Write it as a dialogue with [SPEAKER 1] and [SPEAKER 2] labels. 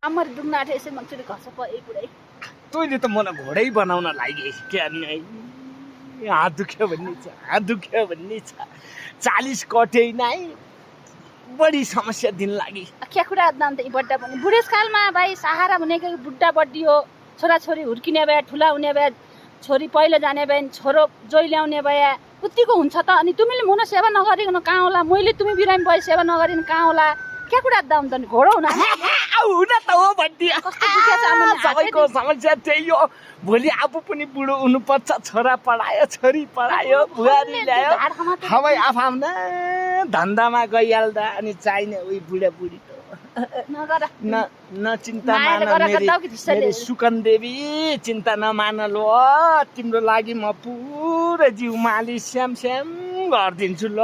[SPEAKER 1] आमर दुख्न आँटे यसै मन्छेले घस परे पुरै
[SPEAKER 2] तैँले त मलाई घोडै बनाउन लागि क्या नि हात दुख्यो भन्ने छ 40 कटे नै बढी समस्या दिन लागि
[SPEAKER 1] क्या कुरा दाम त बड्डा पनि बुढेसकालमा भाइ सहारा भनेको बुढ्ढा बड्डी हो छोराछोरी हुर्किने भए ठुला हुने भए छोरी पहिलो जाने भए छोरो जोइ ल्याउने भए उतिको हुन्छ त अनि तिमीले मुना सेवा नगरिकन कहाँ होला मैले तिमी बिरामी भए सेवा नगरिकन कहाँ होला क्या कुरा दाम त घोडो हुन
[SPEAKER 2] हुन त हो भन्ने सबैको समस्या त्यही हो भोलि आफू पनि बुढो हुनुपर्छ छोरा पढायो छोरी पढायो बुहारी ल्यायो सबै आफ्ना धन्दामा गइहाल्दा अनि चाहिने उही बुढाबुढी न चिन्ता मान मेरी सुकन देवी चिन्ता नमान लो तिम्रो लागि म पुरै जिउ मालिस श्याम श्याम गरिदिन्छु ल